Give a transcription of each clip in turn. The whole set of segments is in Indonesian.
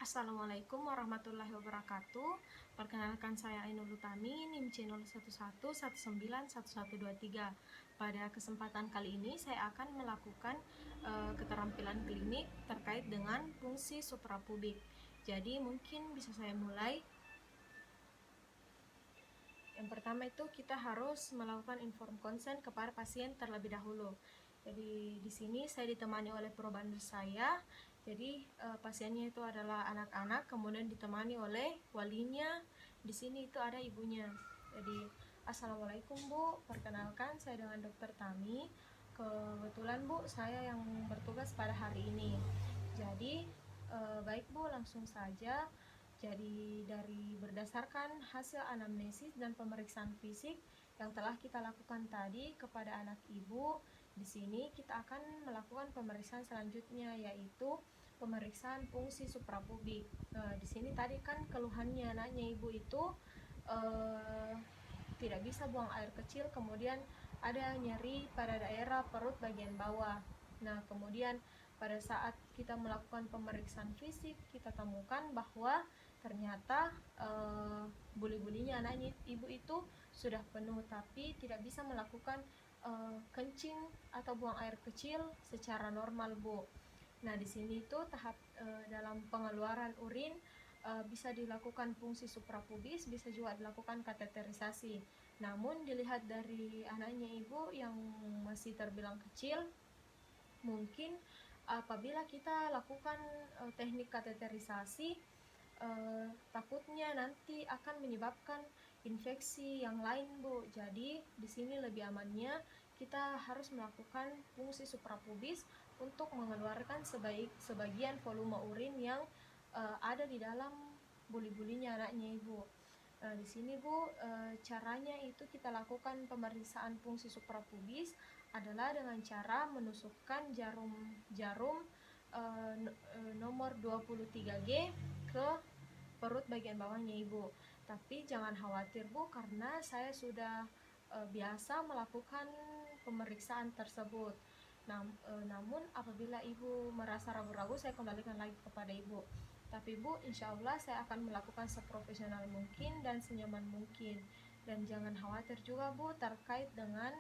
Assalamualaikum warahmatullahi wabarakatuh. Perkenalkan saya Ainul Utami, NIM channel 11191123. Pada kesempatan kali ini saya akan melakukan keterampilan klinik terkait dengan fungsi suprapubik. Jadi mungkin bisa saya mulai. Yang pertama itu kita harus melakukan inform consent kepada pasien terlebih dahulu. Jadi di sini saya ditemani oleh provider saya. Jadi pasiennya itu adalah anak-anak, kemudian ditemani oleh walinya. Di sini itu ada ibunya. Jadi assalamualaikum Bu, perkenalkan saya dengan Dokter Tami. Kebetulan Bu, saya yang bertugas pada hari ini. Jadi baik Bu, langsung saja. Jadi dari berdasarkan hasil anamnesis dan pemeriksaan fisik yang telah kita lakukan tadi kepada anak ibu, di sini kita akan melakukan pemeriksaan selanjutnya, yaitu pemeriksaan fungsi suprapubik. Di sini tadi kan keluhannya anaknya ibu itu tidak bisa buang air kecil, kemudian ada nyeri pada daerah perut bagian bawah. Nah, kemudian pada saat kita melakukan pemeriksaan fisik, kita temukan bahwa ternyata buli-bulinya anaknya ibu itu sudah penuh, tapi tidak bisa melakukan kencing atau buang air kecil secara normal, Bu. Nah, di sini itu tahap dalam pengeluaran urin bisa dilakukan fungsi suprapubis, bisa juga dilakukan kateterisasi. Namun dilihat dari anaknya ibu yang masih terbilang kecil, mungkin apabila kita lakukan teknik kateterisasi, takutnya nanti akan menyebabkan infeksi yang lain, Bu. Jadi di sini lebih amannya kita harus melakukan fungsi suprapubis untuk mengeluarkan sebagian volume urin yang ada di dalam buli-bulinya anaknya ibu. Di sini Bu, caranya itu kita lakukan pemeriksaan fungsi suprapubis adalah dengan cara menusukkan jarum nomor 23G ke perut bagian bawahnya ibu. Tapi jangan khawatir Bu, karena saya sudah biasa melakukan pemeriksaan tersebut. Namun apabila ibu merasa ragu-ragu, saya kembalikan lagi kepada ibu. Tapi Bu, insya Allah saya akan melakukan seprofesional mungkin dan senyaman mungkin. Dan jangan khawatir juga Bu terkait dengan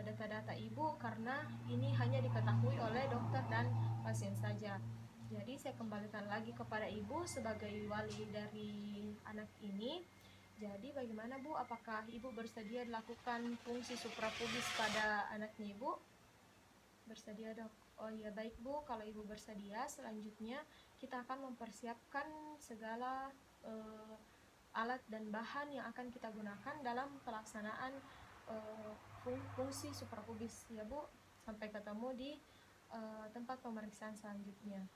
data-data ibu, karena ini hanya diketahui oleh dokter dan pasien saja. Jadi saya kembalikan lagi kepada ibu sebagai wali dari anak ini. Jadi bagaimana Bu, apakah ibu bersedia dilakukan fungsi suprapubis pada anaknya ibu? Bersedia Dok? Oh iya, baik Bu, kalau ibu bersedia, selanjutnya kita akan mempersiapkan segala alat dan bahan yang akan kita gunakan dalam pelaksanaan fungsi suprapubis ya Bu. Sampai ketemu di tempat pemeriksaan selanjutnya.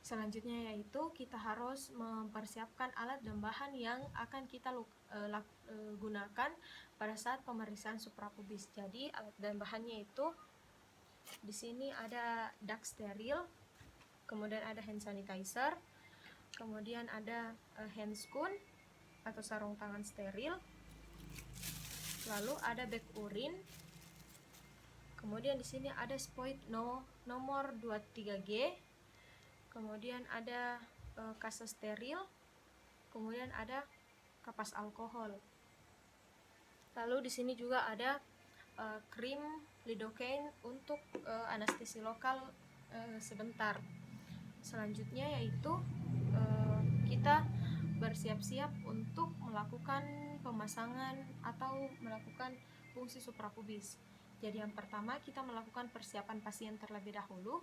Selanjutnya yaitu kita harus mempersiapkan alat dan bahan yang akan kita gunakan pada saat pemeriksaan suprapubis. Jadi alat dan bahannya itu di sini ada dak steril, kemudian ada hand sanitizer, kemudian ada handscoon atau sarung tangan steril, lalu ada bag urin, kemudian di sini ada spoit nomor 23G, kemudian ada kasus steril, kemudian ada kapas alkohol. Lalu di sini juga ada krim lidocaine untuk anestesi lokal sebentar. Selanjutnya yaitu kita bersiap-siap untuk melakukan pemasangan atau melakukan fungsi suprapubis. Jadi yang pertama kita melakukan persiapan pasien terlebih dahulu.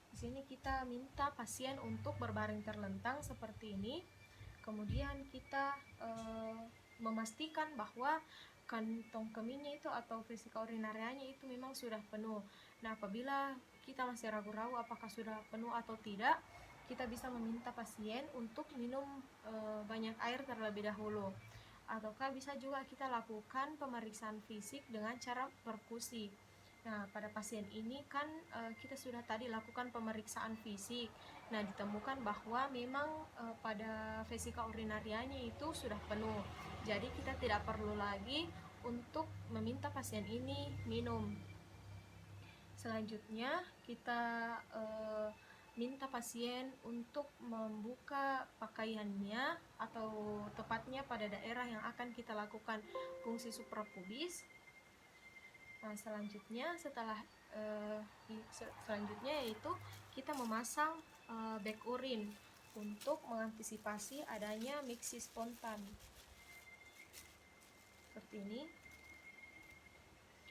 Di sini kita minta pasien untuk berbaring terlentang seperti ini. Kemudian kita memastikan bahwa kantong kemihnya itu atau vesika urinarianya itu memang sudah penuh. Nah, apabila kita masih ragu-ragu apakah sudah penuh atau tidak, kita bisa meminta pasien untuk minum banyak air terlebih dahulu. Ataukah bisa juga kita lakukan pemeriksaan fisik dengan cara perkusi. Nah, pada pasien ini kan kita sudah tadi lakukan pemeriksaan fisik. Nah, ditemukan bahwa memang pada vesika urinarianya itu sudah penuh. Jadi kita tidak perlu lagi untuk meminta pasien ini minum. Selanjutnya kita minta pasien untuk membuka pakaiannya, atau tepatnya pada daerah yang akan kita lakukan fungsi suprapubis. Nah, selanjutnya yaitu kita memasang bag urin untuk mengantisipasi adanya miksi spontan seperti ini.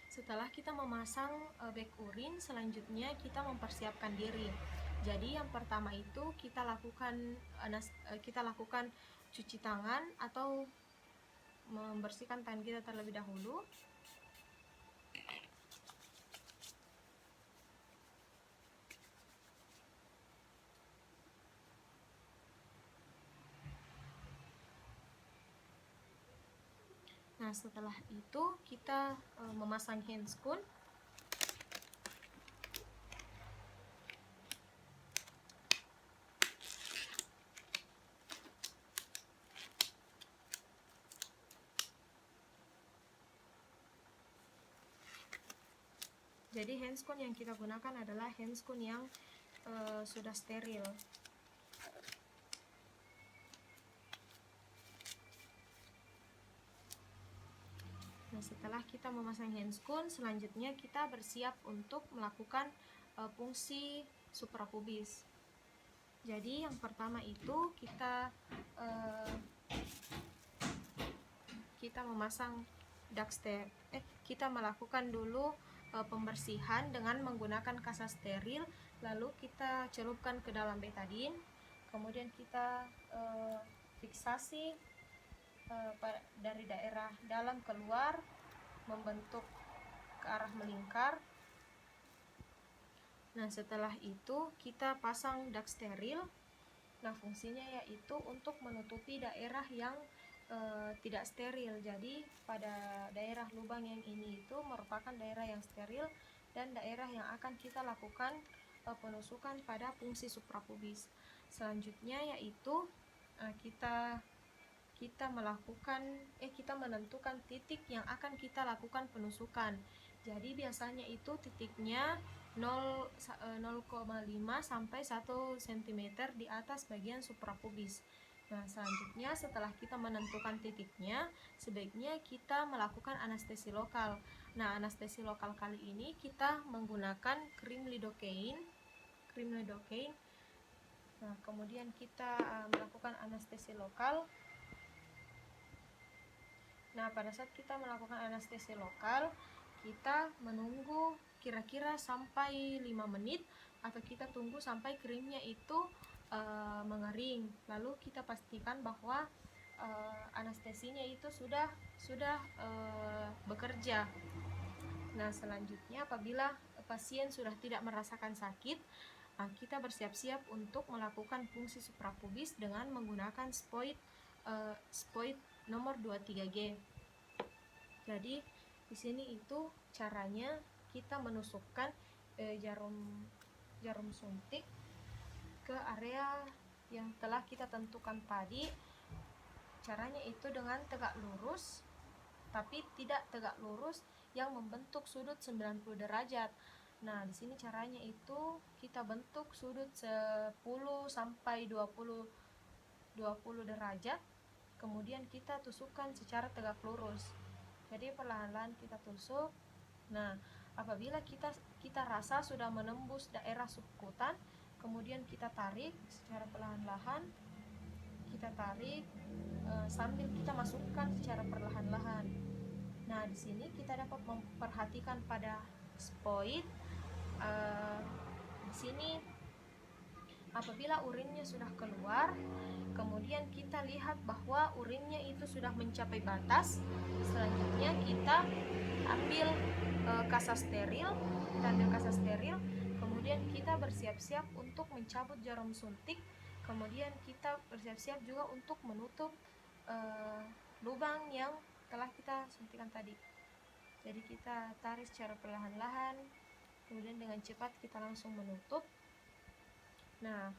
Setelah kita memasang bag urin, selanjutnya kita mempersiapkan diri. Jadi yang pertama itu kita lakukan cuci tangan atau membersihkan tangan kita terlebih dahulu. Nah, setelah itu kita memasang handscoon. Jadi handscoon yang kita gunakan adalah handscoon yang sudah steril. Nah, setelah kita memasang handscoon, selanjutnya kita bersiap untuk melakukan fungsi suprapubis. Jadi yang pertama itu kita memasang kita melakukan dulu pembersihan dengan menggunakan kasa steril, lalu kita celupkan ke dalam betadin, kemudian kita fiksasi dari daerah dalam keluar membentuk ke arah melingkar. Nah, setelah itu kita pasang dak steril. Nah, fungsinya yaitu untuk menutupi daerah yang tidak steril. Jadi pada daerah lubang yang ini itu merupakan daerah yang steril dan daerah yang akan kita lakukan penusukan pada fungsi suprapubis. Selanjutnya yaitu kita menentukan titik yang akan kita lakukan penusukan. Jadi biasanya itu titiknya 0,5 sampai 1 cm di atas bagian suprapubis. Nah, selanjutnya setelah kita menentukan titiknya, sebaiknya kita melakukan anestesi lokal. Nah, anestesi lokal kali ini kita menggunakan krim lidocaine. Nah, kemudian kita melakukan anestesi lokal. Nah, pada saat kita melakukan anestesi lokal, kita menunggu kira-kira sampai 5 menit atau kita tunggu sampai krimnya itu mengering. Lalu kita pastikan bahwa anestesinya itu sudah bekerja. Nah, selanjutnya apabila pasien sudah tidak merasakan sakit, kita bersiap-siap untuk melakukan fungsi suprapubis dengan menggunakan SPOIT nomor 23G. Jadi di sini itu caranya kita menusukkan jarum suntik ke area yang telah kita tentukan tadi. Caranya itu dengan tegak lurus, tapi tidak tegak lurus yang membentuk sudut 90 derajat. Nah, di sini caranya itu kita bentuk sudut 10 sampai 20 derajat. Kemudian kita tusukkan secara tegak lurus. Jadi perlahan-lahan kita tusuk. Nah, apabila kita rasa sudah menembus daerah subkutan, kemudian kita tarik secara perlahan-lahan. Kita tarik sambil kita masukkan secara perlahan-lahan. Nah, di sini kita dapat memperhatikan pada SPOIT. Di sini apabila urinnya sudah keluar, kemudian kita lihat bahwa urinnya itu sudah mencapai batas, selanjutnya kita ambil kasa steril, kemudian kita bersiap-siap untuk mencabut jarum suntik, kemudian kita bersiap-siap juga untuk menutup lubang yang telah kita suntikan tadi. Jadi kita tarik secara perlahan-lahan, kemudian dengan cepat kita langsung menutup. Nah,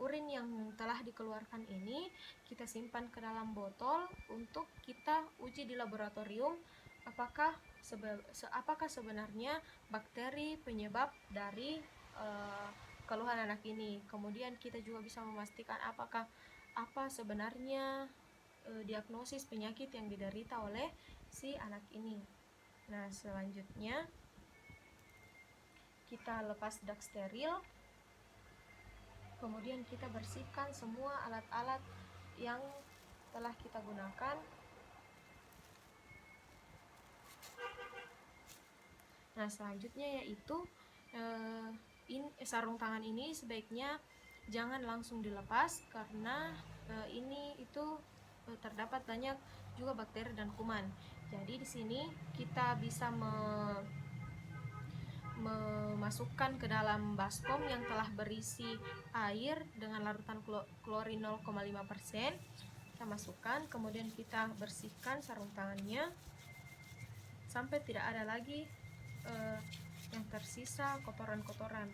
urin yang telah dikeluarkan ini kita simpan ke dalam botol untuk kita uji di laboratorium apakah sebenarnya bakteri penyebab dari keluhan anak ini. Kemudian kita juga bisa memastikan apa sebenarnya diagnosis penyakit yang diderita oleh si anak ini. Nah, selanjutnya kita lepas dak steril, kemudian kita bersihkan semua alat-alat yang telah kita gunakan. Nah, selanjutnya yaitu sarung tangan ini sebaiknya jangan langsung dilepas karena terdapat banyak juga bakteri dan kuman. Jadi di sini kita bisa memasukkan ke dalam baskom yang telah berisi air dengan larutan klorin 0,5%. Kita masukkan, kemudian kita bersihkan sarung tangannya sampai tidak ada lagi yang tersisa kotoran-kotoran.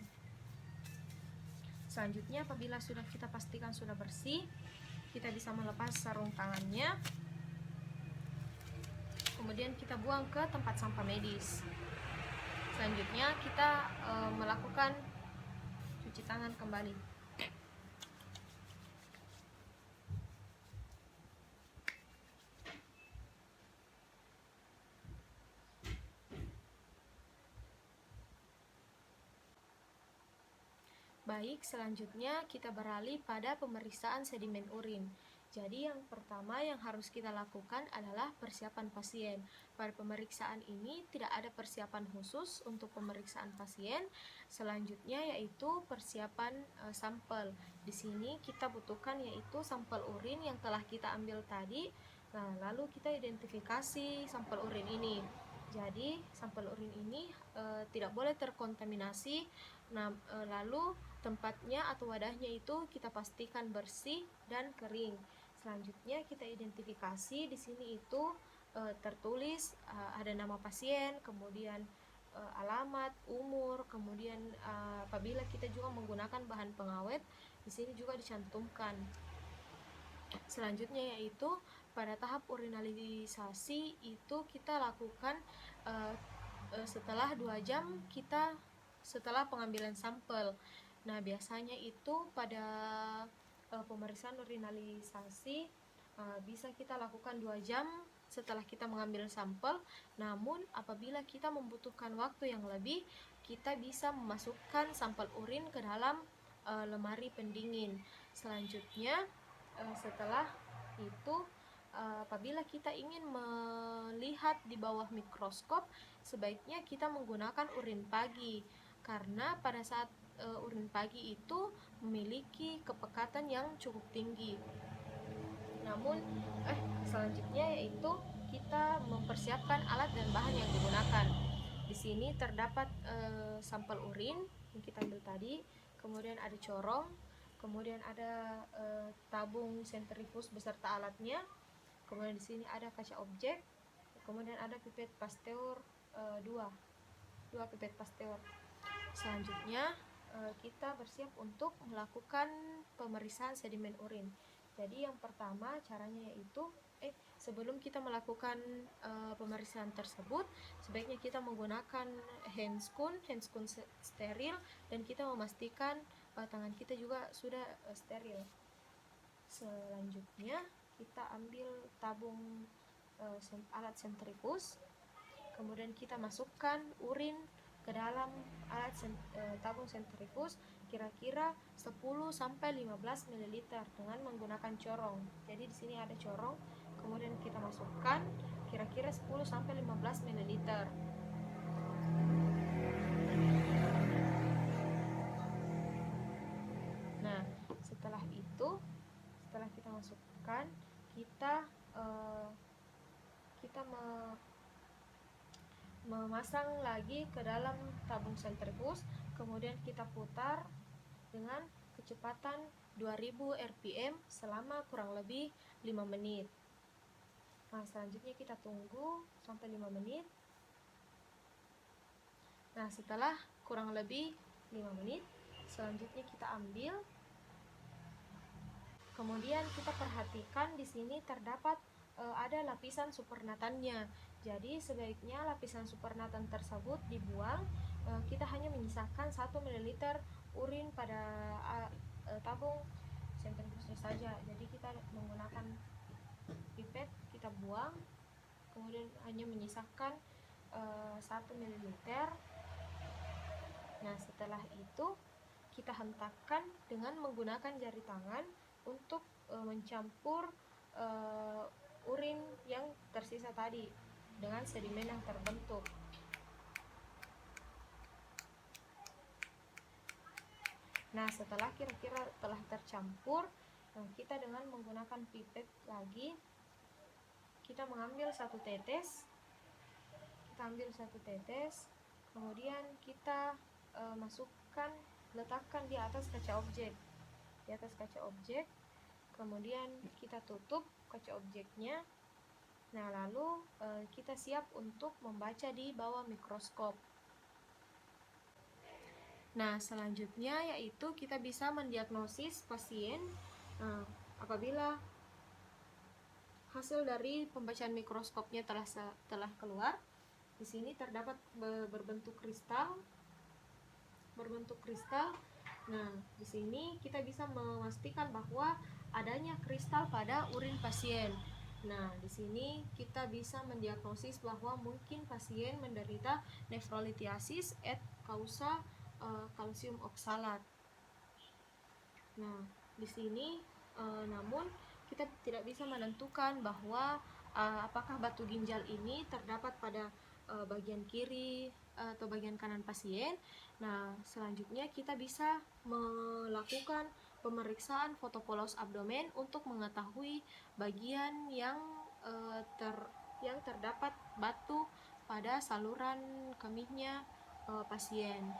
Selanjutnya, apabila sudah kita pastikan sudah bersih, kita bisa melepas sarung tangannya, kemudian kita buang ke tempat sampah medis. Selanjutnya kita melakukan cuci tangan kembali. Baik, selanjutnya kita beralih pada pemeriksaan sedimen urin. Jadi yang pertama yang harus kita lakukan adalah persiapan pasien. Pada pemeriksaan ini tidak ada persiapan khusus untuk pemeriksaan pasien. Selanjutnya yaitu persiapan sampel. Di sini kita butuhkan yaitu sampel urin yang telah kita ambil tadi. Nah, lalu kita identifikasi sampel urin ini. Jadi sampel urin ini tidak boleh terkontaminasi. Nah, lalu tempatnya atau wadahnya itu kita pastikan bersih dan kering. Selanjutnya kita identifikasi, di sini itu tertulis ada nama pasien, kemudian alamat, umur, kemudian apabila kita juga menggunakan bahan pengawet, di sini juga dicantumkan. Selanjutnya yaitu pada tahap urinalisasi itu kita lakukan setelah 2 jam setelah pengambilan sampel. Nah, biasanya itu pada pemeriksaan urinalisasi bisa kita lakukan 2 jam setelah kita mengambil sampel. Namun apabila kita membutuhkan waktu yang lebih, kita bisa memasukkan sampel urin ke dalam lemari pendingin. Selanjutnya setelah itu apabila kita ingin melihat di bawah mikroskop, sebaiknya kita menggunakan urin pagi, karena pada saat urin pagi itu memiliki kepekatan yang cukup tinggi. Namun selanjutnya yaitu kita mempersiapkan alat dan bahan yang digunakan. Di sini terdapat sampel urin yang kita ambil tadi, kemudian ada corong, kemudian ada tabung sentrifuge beserta alatnya, kemudian di sini ada kaca objek, kemudian ada pipet pasteur 2 pipet pasteur. Selanjutnya kita bersiap untuk melakukan pemeriksaan sedimen urin. Jadi yang pertama caranya yaitu sebelum kita melakukan pemeriksaan tersebut, sebaiknya kita menggunakan handscoon steril, dan kita memastikan tangan kita juga sudah steril. Selanjutnya kita ambil tabung alat sentrifuge, kemudian kita masukkan urin ke dalam alat tabung sentrifuge kira-kira 10-15 ml dengan menggunakan corong. Jadi di sini ada corong, kemudian kita masukkan kira-kira 10-15 ml. Nah, setelah kita masukkan, kita memasang lagi ke dalam tabung sentrifuge, kemudian kita putar dengan kecepatan 2000 rpm selama kurang lebih 5 menit. Nah, selanjutnya kita tunggu sampai 5 menit. Nah, setelah kurang lebih 5 menit, selanjutnya kita ambil. Kemudian kita perhatikan di sini terdapat ada lapisan supernatannya. Jadi sebaiknya lapisan supernatan tersebut dibuang. Kita hanya menyisakan 1 ml urin pada tabung sentrifugnya saja. Jadi kita menggunakan pipet, kita buang, kemudian hanya menyisakan 1 ml. Nah, setelah itu kita hentakkan dengan menggunakan jari tangan untuk mencampur urin yang tersisa tadi dengan sedimen yang terbentuk. Nah, setelah kira-kira telah tercampur, kita dengan menggunakan pipet lagi, kita mengambil 1 tetes, kemudian kita letakkan di atas kaca objek, kemudian kita tutup kaca objeknya. Nah, lalu kita siap untuk membaca di bawah mikroskop. Nah, selanjutnya yaitu kita bisa mendiagnosis pasien apabila hasil dari pembacaan mikroskopnya telah keluar. Di sini terdapat berbentuk kristal. Nah, di sini kita bisa memastikan bahwa adanya kristal pada urin pasien. Nah, di sini kita bisa mendiagnosis bahwa mungkin pasien menderita nefrolitiasis et causa kalsium oksalat. Nah, di sini namun kita tidak bisa menentukan bahwa apakah batu ginjal ini terdapat pada bagian kiri atau bagian kanan pasien. Nah, selanjutnya kita bisa melakukan pemeriksaan fotopolos abdomen untuk mengetahui bagian yang terdapat batu pada saluran kemihnya pasien.